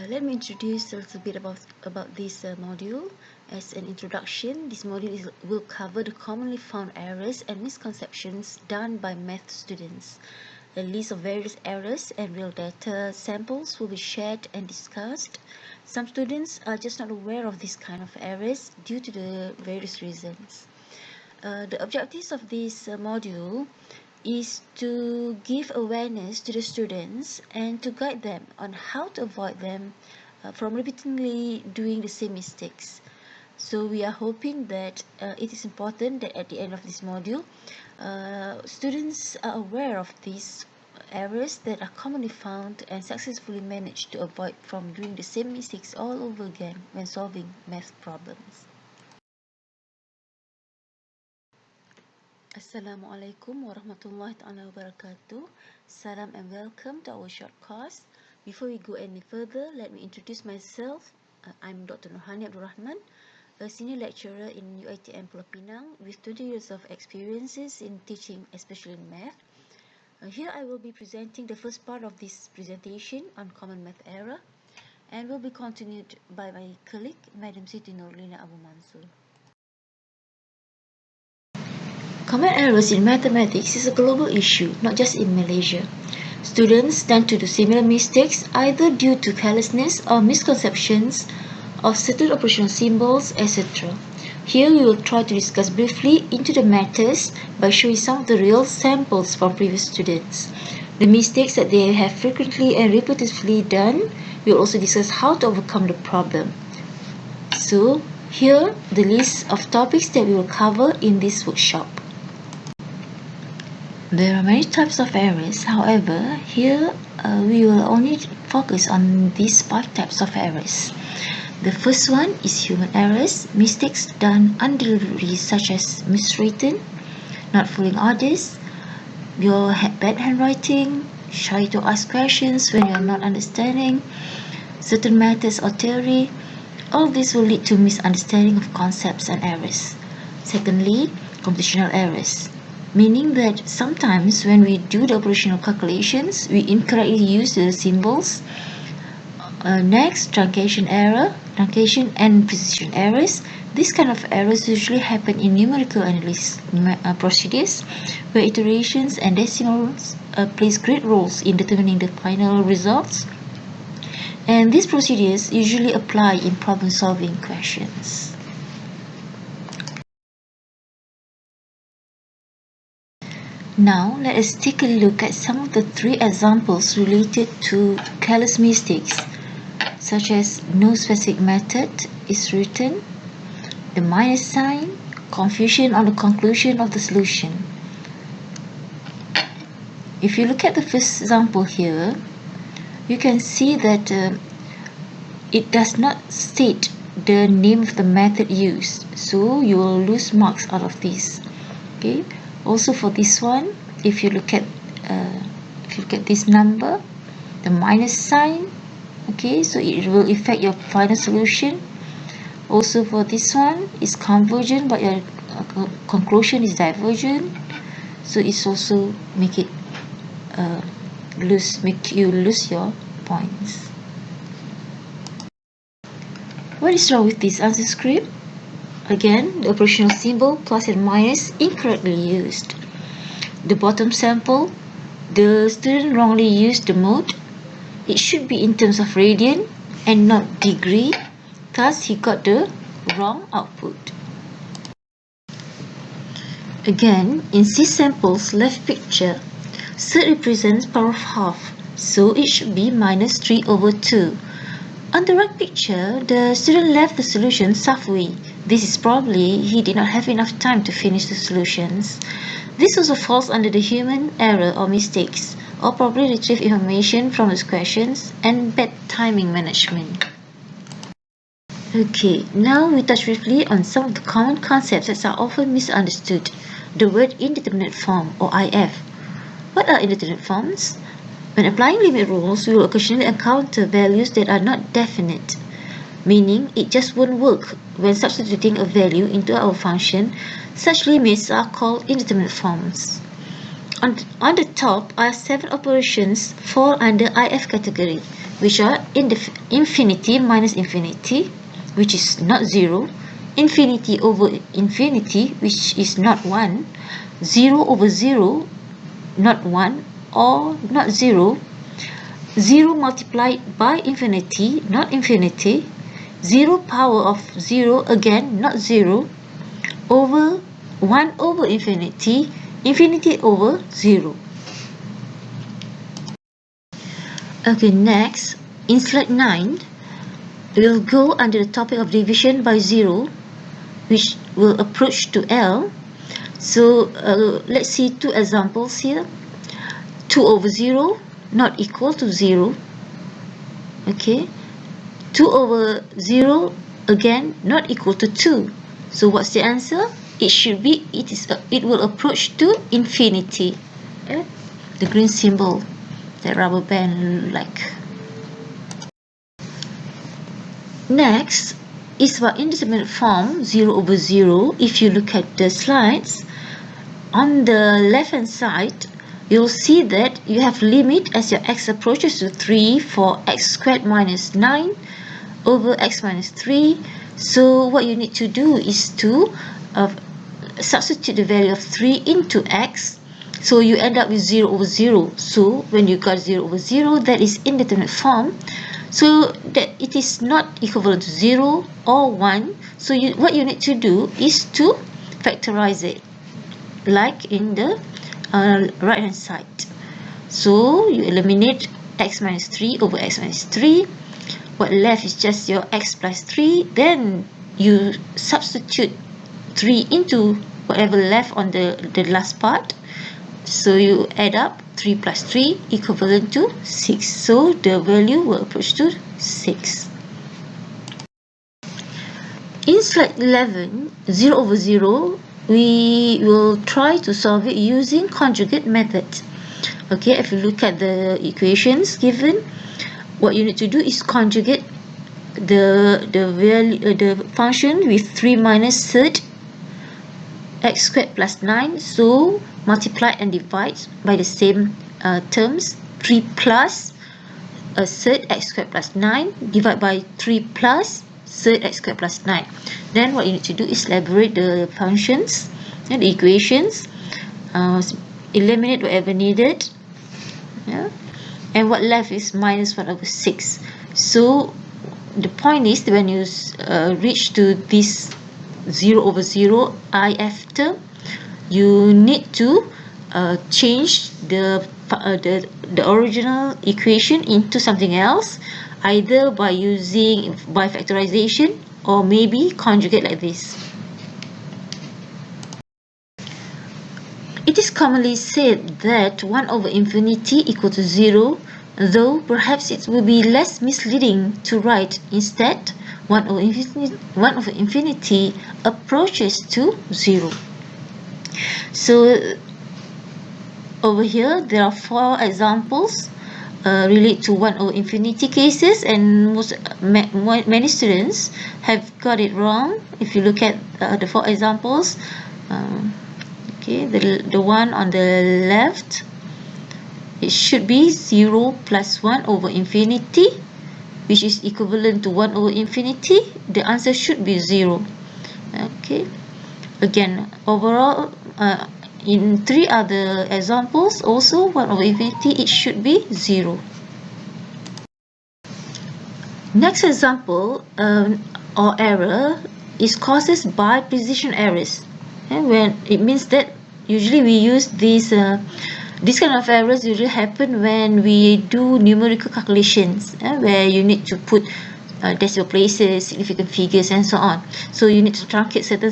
Let me introduce a little bit about this module. As an introduction, this module will cover the commonly found errors and misconceptions done by math students. A list of various errors and real data samples will be shared and discussed. Some students are just not aware of this kind of errors due to the various reasons. The objectives of this module is to give awareness to the students and to guide them on how to avoid them from repeatedly doing the same mistakes. So we are hoping that it is important that at the end of this module, students are aware of these errors that are commonly found and successfully managed to avoid from doing the same mistakes all over again when solving math problems. Assalamualaikum warahmatullahi wabarakatuh. Salam and welcome to our short course. Before we go any further, let me introduce myself. I'm Dr. DrNhar, a senior lecturer in UiTM Pulau Pinang with 20 years of experiences in teaching, especially in math. Here I will be presenting the first part of this presentation on common math error, and will be continued by my colleague, Madam Siti Nurlina Abu Mansur. Common errors in mathematics is a global issue, not just in Malaysia. Students tend to do similar mistakes either due to carelessness or misconceptions of certain operational symbols, etc. Here we will try to discuss briefly into the matters by showing some of the real samples from previous students. The mistakes that they have frequently and repetitively done, we will also discuss how to overcome the problem. So, here the list of topics that we will cover in this workshop. There are many types of errors, however, here we will only focus on these 5 types of errors. The first one is human errors, mistakes done undeliberately such as miswritten, not following orders, your bad handwriting, shy to ask questions when you are not understanding certain methods or theory. All of this will lead to misunderstanding of concepts and errors. Secondly, computational errors, meaning that sometimes when we do the operational calculations, we incorrectly use the symbols. Next, truncation error, truncation and precision errors. This kind of errors usually happen in numerical analysis procedures, where iterations and decimals plays great roles in determining the final results. And these procedures usually apply in problem-solving questions. Now, let us take a look at some of the 3 examples related to careless mistakes, such as no specific method is written, the minus sign, confusion on the conclusion of the solution. If you look at the first example here, you can see that it does not state the name of the method used, so you will lose marks out of this. Okay. Also for this one, if you look at this number, the minus sign, okay, so it will affect your final solution. Also for this one, it's convergent, but your conclusion is divergent, so it's also make you lose your points. What is wrong with this answer script? Again, the operational symbol plus and minus incorrectly used. The bottom sample, the student wrongly used the mode. It should be in terms of radian and not degree, thus he got the wrong output. Again, in C sample's left picture, third represents power of half, so it should be minus 3 over 2. On the right picture, the student left the solutions halfway. This is probably he did not have enough time to finish the solutions. This also falls under the human error or mistakes, or probably retrieve information from those questions and bad timing management. Okay, now we touch briefly on some of the common concepts that are often misunderstood. The word indeterminate form or IF. What are indeterminate forms? When applying limit rules, we will occasionally encounter values that are not definite, meaning it just won't work when substituting a value into our function. Such limits are called indeterminate forms. On the top are 7 operations fall under IF category, which are infinity minus infinity, which is not 0, infinity over infinity, which is not 1, 0 over 0, not 1, or not 0, 0 multiplied by infinity, not infinity, 0 power of 0, again not 0, over 1 over infinity, infinity over 0. Okay, next, in slide 9, we'll go under the topic of division by 0, which will approach to L. So let's see 2 examples here. 2 over 0 not equal to 0. Okay, 2 over 0 again not equal to 2. So what's the answer? It will approach to infinity. Okay? The green symbol, that rubber band like. Next is for indeterminate form 0 over 0. If you look at the slides, on the left hand side, you'll see that you have limit as your x approaches to 3 for x squared minus 9 over x minus 3. So what you need to do is to substitute the value of 3 into x. So you end up with 0 over 0. So when you got 0 over 0, that is indeterminate form. So that it is not equivalent to 0 or 1. So what you need to do is to factorize it, like in the right hand side. So you eliminate x minus 3 over x minus 3. What left is just your x plus 3. Then you substitute 3 into whatever left on the last part. So you add up 3 plus 3 equivalent to 6. So the value will approach to 6. In slide 11, 0 over 0, we will try to solve it using conjugate method. Okay, if you look at the equations given, what you need to do is conjugate the function with 3 minus third x squared plus 9. So multiply and divide by the same terms. 3 plus a third x squared plus 9 divided by 3 plus third x squared plus 9. Then what you need to do is elaborate the functions and the equations, eliminate whatever needed, yeah? And what left is minus 1 over 6. So the point is, when you reach to this 0 over 0 IF term, you need to change the original equation into something else, either by factorization or maybe conjugate like this. It is commonly said that 1 over infinity equal to 0, though perhaps it will be less misleading to write instead 1 over infinity approaches to 0. So over here there are 4 examples relate to 1 over infinity cases, and many students have got it wrong. If you look at the 4 examples, okay, the one on the left, it should be 0 plus 1 over infinity, which is equivalent to 1 over infinity. The answer should be 0. Okay, again, overall, in 3 other examples, also 1 over infinity, it should be 0. Next example, or error, is caused by precision errors. And when it means that usually we use these kind of errors usually happen when we do numerical calculations, where you need to put decimal places, significant figures, and so on. So you need to truncate certain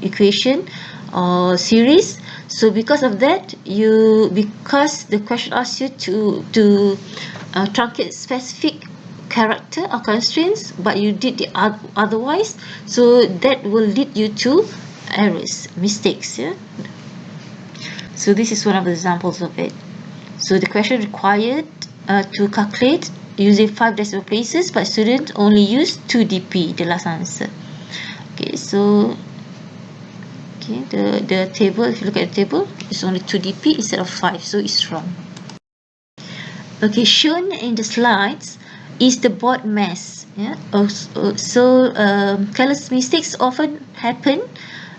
equation or series. So because of that, because the question asks you to truncate specific character or constraints, but you did the otherwise, so that will lead you to errors, mistakes. Yeah. So this is one of the examples of it. So the question required to calculate using 5 decimal places, but students only use 2 dp, the last answer. Okay, so Okay, the table, if you look at the table, it's only 2dp instead of 5, so it's wrong. Okay, shown in the slides is the board mass. Yeah, careless mistakes often happen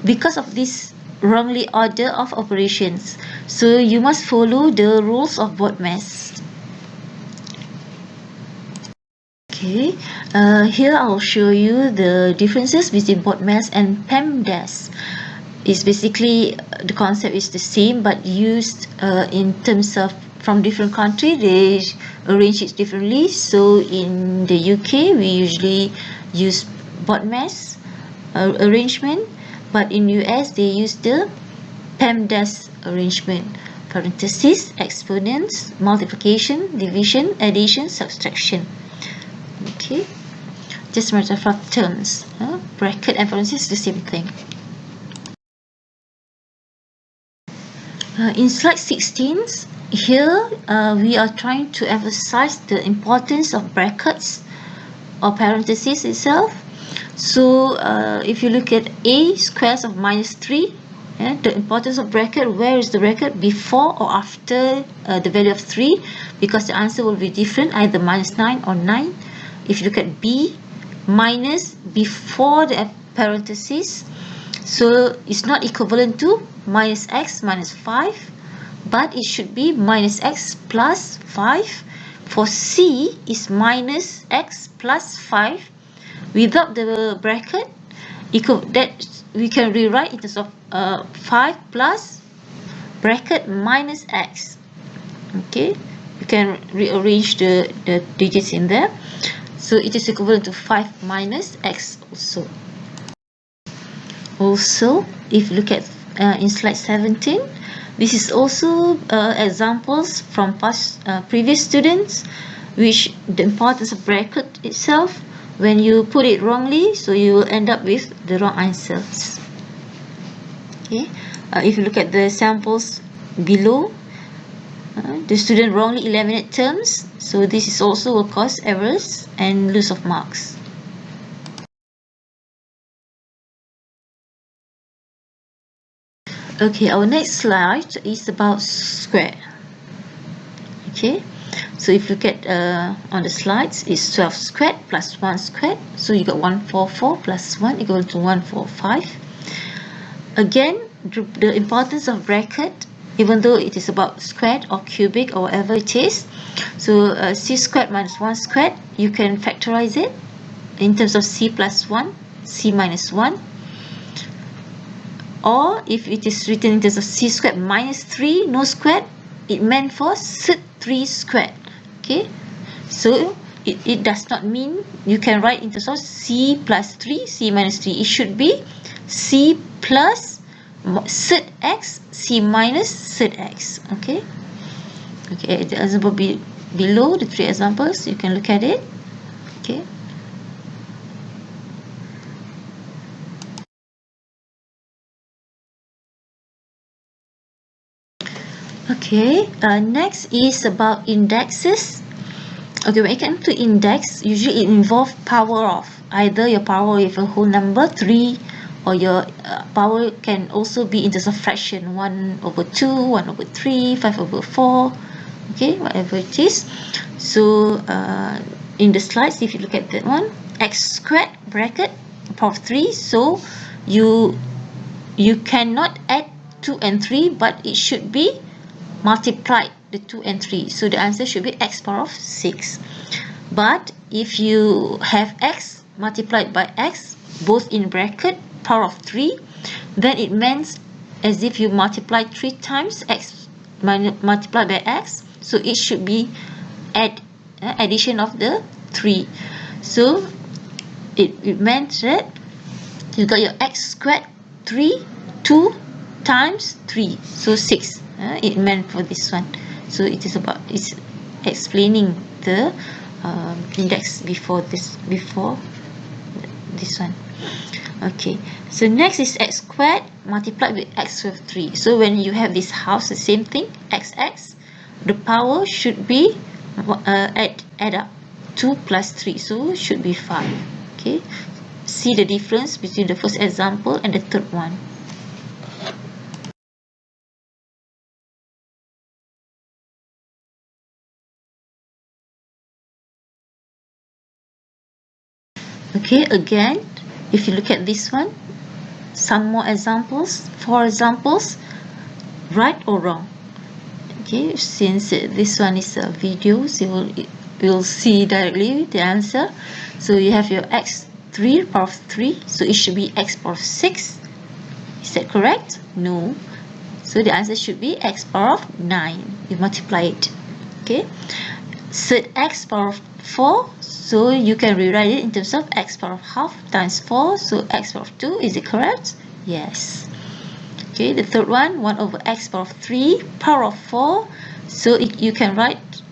because of this wrongly order of operations. So you must follow the rules of board mass. Okay, here I'll show you the differences between board mass and PEMDAS. It's basically the concept is the same, but used in terms of from different countries, they arrange it differently. So in the UK, we usually use board mass arrangement, but in US they use the PEMDAS arrangement: parentheses, exponents, multiplication, division, addition, subtraction. Okay, just matter of terms. Bracket and parentheses, the same thing. In slide 16, here we are trying to emphasize the importance of brackets or parentheses itself. So if you look at a squares of minus 3, the importance of bracket, where is the bracket, before or after the value of 3, because the answer will be different, either minus 9 or 9. If you look at b, minus before the parentheses, so it's not equivalent to minus x minus 5, but it should be minus x plus 5. For c is minus x plus 5 without the bracket, that we can rewrite in terms of 5 plus bracket minus x. Okay, you can rearrange the digits in there. So it is equivalent to 5 minus x also. Also, if you look at in slide 17, this is also examples from previous students, which the importance of bracket itself, when you put it wrongly, so you will end up with the wrong answers. Okay, if you look at the samples below, the student wrongly eliminate terms, so this is also will cause errors and loss of marks. Okay, our next slide is about square. Okay, so if you look at on the slides, it's 12 squared plus 1 squared, so you got 144 plus 1 equal to 145. Again, the importance of bracket, even though it is about squared or cubic or whatever it is, so c squared minus 1 squared, you can factorize it in terms of c plus 1, c minus 1, or if it is written in terms of c squared minus 3, no squared, it meant for c3 squared. Okay, so it does not mean you can write in terms of c plus 3, c minus 3. It should be c plus x, c minus x. Okay, okay, the example below, the 3 examples, you can look at it. Okay, okay, next is about indexes. Okay, when it comes to index, usually it involves power of, either your power with a whole number 3, or your power can also be in terms of fraction, 1 over 2, 1 over 3, 5 over 4, okay, whatever it is. So in the slides, if you look at that one, x squared bracket power of 3, so you cannot add 2 and 3, but it should be multiplied, the 2 and 3, so the answer should be x power of 6. But if you have x multiplied by x, both in bracket power of 3, then it means as if you multiply 3 times x multiplied by x, so it should be addition of the 3. So it meant that you got your x squared 3, 2 times 3, so 6. It meant for this one. So it is about, it's explaining the index before this one. Okay, so next is x squared multiplied with x squared 3. So when you have this house, the same thing, xx, the power should be add up 2 plus 3, so should be 5. Okay, see the difference between the first example and the third one. Okay, again, if you look at this one, some more examples, 4 examples, right or wrong. Okay, since this one is a video, so you'll see directly the answer. So you have your x3 power of 3, so it should be x power of 6. Is that correct? No. So the answer should be x power of 9. You multiply it. Okay. Set x power of 4, so you can rewrite it in terms of x power of half times 4, so x power of 2. Is it correct? Yes. Okay, the third one, 1 over x power of 3 power of 4, so you can write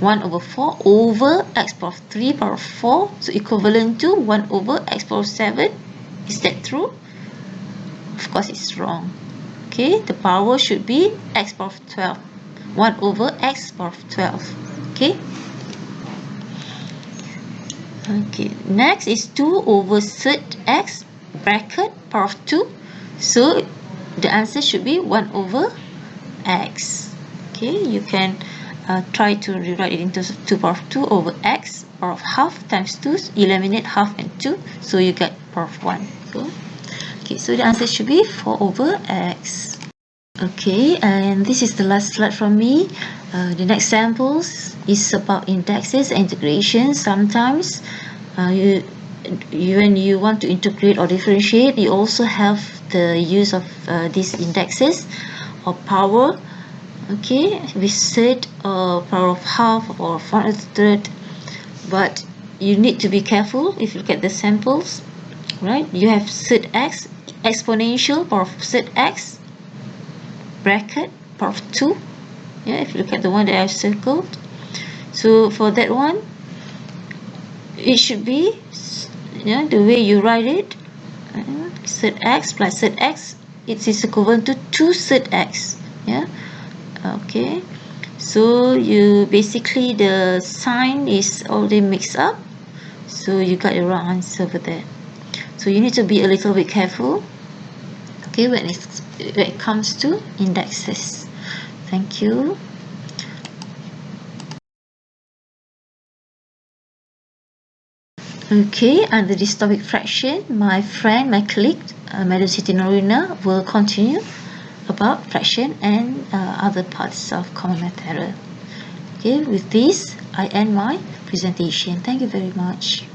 1 over 4 over x power of 3 power of 4, so equivalent to 1 over x power of 7. Is that true? Of course it's wrong. Okay, the power should be x power of 12, 1 over x power of 12. Okay. Okay, next is 2 over third x bracket power of 2. So the answer should be 1 over x. Okay, you can try to rewrite it into 2 power of 2 over x power of half times 2. Eliminate half and 2, so you get power of 1. Okay, so the answer should be 4 over x. Okay, and this is the last slide from me. The next samples is about indexes and integration. Sometimes when you want to integrate or differentiate, you also have the use of these indexes or power. Okay, we said power of half or 1/3, but you need to be careful if you look at the samples, right? You have third x, exponential power of third x, bracket power of 2. Yeah, if you look at the one that I've circled. So for that one, it should be, yeah, the way you write it, third x plus third x, it is equivalent to 2 third x. Yeah, okay. So you basically the sign is already mixed up, so you got the wrong answer over there. So you need to be a little bit careful, okay, when it comes to indexes. Thank you. Okay, under this topic fraction, my colleague, Madam Siti Norina, will continue about fraction and other parts of common math error. Okay, with this, I end my presentation. Thank you very much.